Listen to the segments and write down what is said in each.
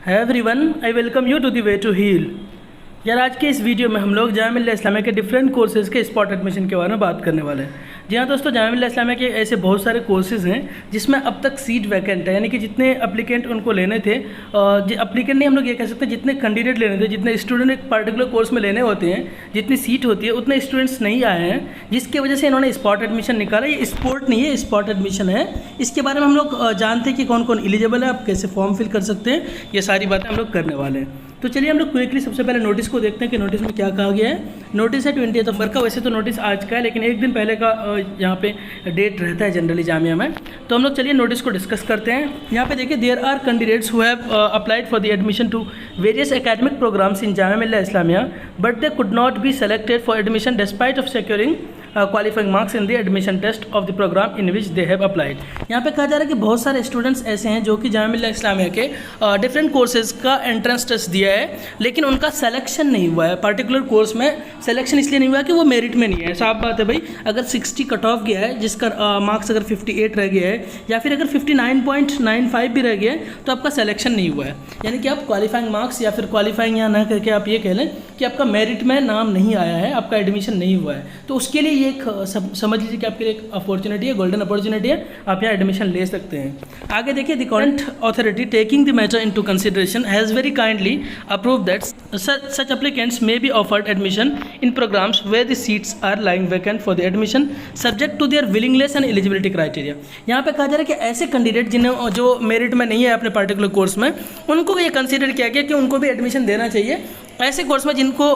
है everyone, I welcome you to the way to heal. यार आज के इस वीडियो में हम लोग जामिया मिल्लिया इस्लामिया के डिफरेंट कोर्सेज़ के स्पॉट एडमिशन के बारे में बात करने वाले हैं। जी हाँ दोस्तों, जामिया मिल्लिया इस्लामिया के ऐसे बहुत सारे कोर्सेज़ हैं जिसमें अब तक सीट वैकेंट है, यानी कि जितने एप्लीकेंट उनको लेने थे, एप्लीकेंट नहीं हम लोग ये कह सकते, जितने कैंडिडेट लेने थे, जितने स्टूडेंट एक पर्टिकुलर कोर्स में लेने होते हैं, जितनी सीट होती है उतने स्टूडेंट्स नहीं आए हैं, जिसकी वजह से इन्होंने स्पॉट एडमिशन निकाला। ये स्पोर्ट नहीं है, स्पॉट एडमिशन है। इसके बारे में हम लोग जानते हैं कि कौन कौन एलिजिबल है, आप कैसे फॉर्म फिल कर सकते हैं, ये सारी बातें हम लोग करने वाले हैं। तो चलिए हम लोग क्विकली सबसे पहले नोटिस को देखते हैं कि नोटिस में क्या कहा गया है। नोटिस है 20 नवंबर का। वैसे तो नोटिस आज का है, लेकिन एक दिन पहले का यहाँ पे डेट रहता है जनरली जामिया में। तो हम लोग चलिए नोटिस को डिस्कस करते हैं। यहाँ पे देखिए, there are candidates who have applied for the admission to various academic programmes in Jamia Millia Islamia but they could not be selected for admission despite of securing qualifying marks in the admission test of the programme in which they have applied. यहाँ पे कहा जा रहा है कि बहुत सारे students ऐसे हैं जो कि जामिया मिल्लिया इस्लामिया के डिफरेंट कोर्सेज का एंट्रेंस टेस्ट दिया है, लेकिन उनका सिलेक्शन नहीं हुआ है। पर्टिकुलर कोर्स में सिलेक्शन इसलिए नहीं हुआ कि वो मेरिट में नहीं है। साफ बात है भाई, अगर 60 कट ऑफ गया है, जिसका मार्क्स अगर 58 रह गया है या फिर अगर 59.95 भी रह गया है, तो आपका सिलेक्शन नहीं हुआ है। यानी कि आप क्वालिफाइंग मार्क्स या फिर क्वालिफाइंग या ना करके आप ये कह लें कि आपका मेरिट में नाम नहीं आया है, आपका एडमिशन नहीं हुआ है। तो उसके लिए ये एक समझ लीजिए कि आपके लिए एक अपॉर्चुनिटी है, गोल्डन अपॉर्चुनिटी है, आप यहाँ एडमिशन ले सकते हैं। आगे देखिए, the current authority taking the matter into consideration has very kindly approve that such applicants may be offered admission in programs where the seats are lying vacant for the admission subject to their willingness and eligibility criteria। यहाँ पे कहा जा रहा है कि ऐसे candidate जिन्हें जो मेरिट में नहीं है अपने पर्टिकुलर कोर्स में, उनको ये कंसीडर किया गया कि उनको भी एडमिशन देना चाहिए ऐसे कोर्स में जिनको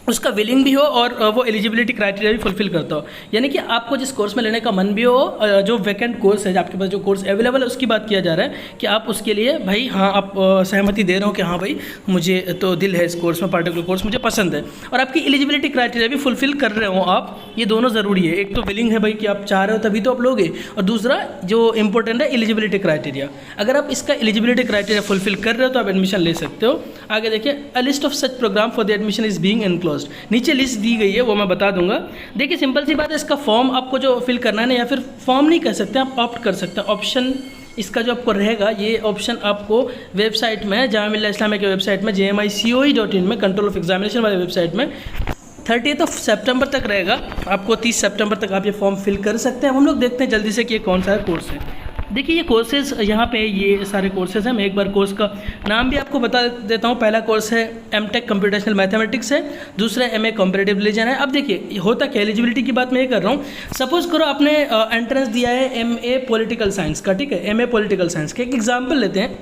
उसका विलिंग भी हो और वो एलिजिबिलिटी क्राइटेरिया भी फुलफिल करता हो। यानी कि आपको जिस कोर्स में लेने का मन भी हो, जो वैकेंट कोर्स है, आपके पास जो कोर्स अवेलेबल है उसकी बात किया जा रहा है कि आप उसके लिए भाई हाँ आप सहमति दे रहे हो कि हाँ भाई मुझे तो दिल है इस कोर्स में, पर्टिकुलर कोर्स मुझे पसंद है, और आपकी एलिजिबिलिटी क्राइटेरिया भी फुलफिल कर रहे हो आप। ये दोनों ज़रूरी है। एक तो विलिंग है भाई कि आप चाह रहे हो तभी तो आप लोगे, और दूसरा जो इंपॉर्टेंट है एलिजिबिलिटी क्राइटेरिया। अगर आप इसका एलिजिबिलिटी क्राइटेरिया फुलफिल कर रहे हो तो आप एडमिशन ले सकते हो। आगे देखिए, a list of such programme for the admission is being enclosed. नीचे लिस्ट दी गई है, वो मैं बता दूंगा। देखिए सिंपल सी बात है, इसका फॉर्म आपको जो फिल करना है ना, या फिर फॉर्म नहीं कह सकते, आप ऑप्ट कर सकते हैं। ऑप्शन इसका जो आपको रहेगा, ये ऑप्शन आपको वेबसाइट में, जामिया मिल्लिया इस्लामिया के वेबसाइट में jmicoe.in में, कंट्रोल ऑफ एग्जामिनेशन वाले वेबसाइट में 30 सितंबर तक रहेगा। आपको 30 सितंबर तक आप ये फॉर्म फिल कर सकते हैं। हम लोग देखते हैं जल्दी से कि ये कौन सा कोर्स है। देखिए ये कोर्सेज़ यहाँ पे ये सारे कोर्सेज़ हैं। मैं एक बार कोर्स का नाम भी आपको बता देता हूँ। पहला कोर्स है एमटेक कंप्यूटेशनल मैथमेटिक्स है, दूसरा एमए कंपैरेटिव रिलीजन है। अब देखिए होता क्या, एलिजिबिलिटी की बात मैं ये कर रहा हूँ। सपोज़ करो आपने एंट्रेंस दिया है एमए पॉलिटिकल साइंस का, ठीक है, एमए पॉलिटिकल साइंस का एक एग्जाम्पल लेते हैं।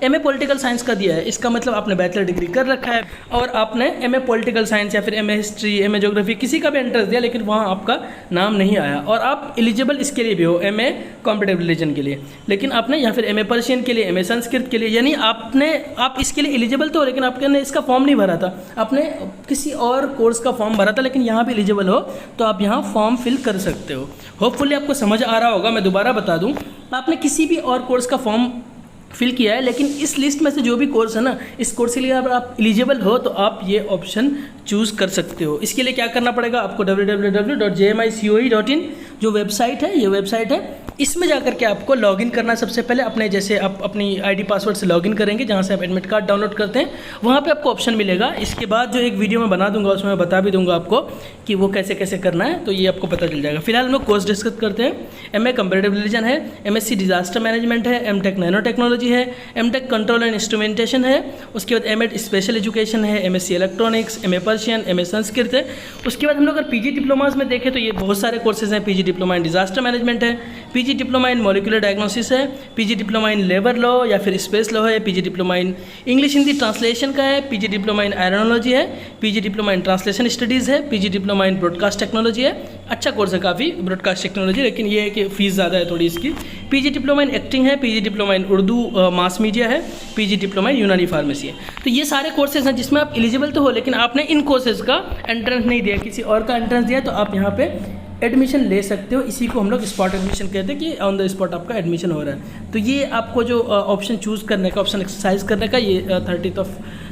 एमए पॉलिटिकल साइंस का दिया है, इसका मतलब आपने बैचलर डिग्री कर रखा है और आपने एमए पॉलिटिकल साइंस या फिर एमए हिस्ट्री, एमए ज्योग्राफी, किसी का भी एंट्रेंस दिया, लेकिन वहाँ आपका नाम नहीं आया, और आप एलिजिबल इसके लिए भी हो, एमए कॉम्पिटेटिव रिलीजन के लिए, लेकिन आपने या फिर एमए पर्शियन के लिए, एमए संस्कृत के लिए, यानी आप इसके लिए एलिजिबल तो, लेकिन आपने इसका फॉर्म नहीं भरा था, आपने किसी और कोर्स का फॉर्म भरा था, लेकिन यहाँ भी एलिजिबल हो तो आप यहाँ फॉर्म फिल कर सकते हो। होपफुली आपको समझ आ रहा होगा। मैं दोबारा बता दूँ, आपने किसी भी और कोर्स का फॉर्म फिल किया है, लेकिन इस लिस्ट में से जो भी कोर्स है ना, इस कोर्स के लिए अगर आप एलिजिबल हो तो आप ये ऑप्शन चूज़ कर सकते हो। इसके लिए क्या करना पड़ेगा आपको, www.jmicoe.in जो वेबसाइट है, ये वेबसाइट है, इसमें जाकर के आपको लॉगिन करना है। सबसे पहले अपने जैसे आप अपनी आईडी पासवर्ड से लॉगिन करेंगे, जहाँ से आप एडमिट कार्ड डाउनलोड करते हैं, वहाँ पे आपको ऑप्शन मिलेगा। इसके बाद जो एक वीडियो मैं बना दूंगा उसमें मैं बता भी दूंगा आपको कि वो कैसे कैसे करना है, तो ये आपको पता चल जाएगा। फिलहाल हम लोग कोर्स डिस्कस करते हैं। एमए कंपैरेटिव रिलीजन है, एमएससी डिजास्टर मैनेजमेंट है, एमटेक नैनो टेक्नोलॉजी है, एमटेक कंट्रोल एंड इंस्ट्रूमेंटेशन है, उसके बाद एमएड स्पेशल एजुकेशन है, MSc electronics, MA Persian, MA Sanskrit है। उसके बाद हम लोग अगर पीजी डिप्लोमास में देखें तो ये बहुत सारे कोर्सेज हैं। PG diploma in disaster management है, PG diploma in molecular diagnosis है, PG diploma in labour law या फिर स्पेस लॉ है, PG diploma in English Hindi translation का है, पीजी डिप्लोमा इन एरोनोलॉजी है, PG diploma in translation studies है, PG diploma in broadcast technology है। अच्छा कोर्स है काफ़ी ब्रॉडकास्ट टेक्नोलॉजी, लेकिन ये है कि फ़ीस ज़्यादा है थोड़ी इसकी। पीजी डिप्लोमा इन एक्टिंग है, पीजी डिप्लोमा इन उर्दू मास मीडिया है, पीजी डिप्लोमा इन यूनानी फार्मेसी है। तो ये सारे कोर्सेज हैं जिसमें आप एलिजिबल तो हो, लेकिन आपने इन कोर्सेज का एंट्रेंस नहीं दिया, किसी और का एंट्रेंस दिया, तो आप यहाँ पे एडमिशन ले सकते हो। इसी को हम लोग स्पॉट एडमिशन कहते हैं कि ऑन द स्पॉट आपका एडमिशन हो रहा है। तो ये आपको जो ऑप्शन चूज़ करने का, ऑप्शन एक्सरसाइज करने का, ये 30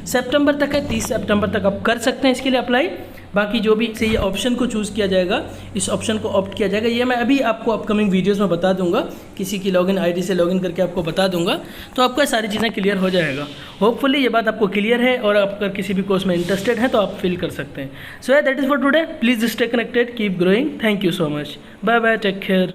सितंबर तक है, 30 सितंबर तक आप कर सकते हैं इसके लिए अप्लाई। बाकी जो भी से ये ऑप्शन को चूज़ किया जाएगा, इस ऑप्शन को ऑप्ट किया जाएगा, ये मैं अभी आपको अपकमिंग वीडियोस में बता दूंगा, किसी की लॉगिन आईडी से लॉगिन करके आपको बता दूंगा, तो आपको सारी चीज़ें क्लियर हो जाएगा। होपफुली ये बात आपको क्लियर है, और आप अगर किसी भी कोर्स में इंटरेस्टेड हैं तो आप फिल कर सकते हैं। So that is for today, please stay connected, keep growing, thank you so much, bye bye, take care.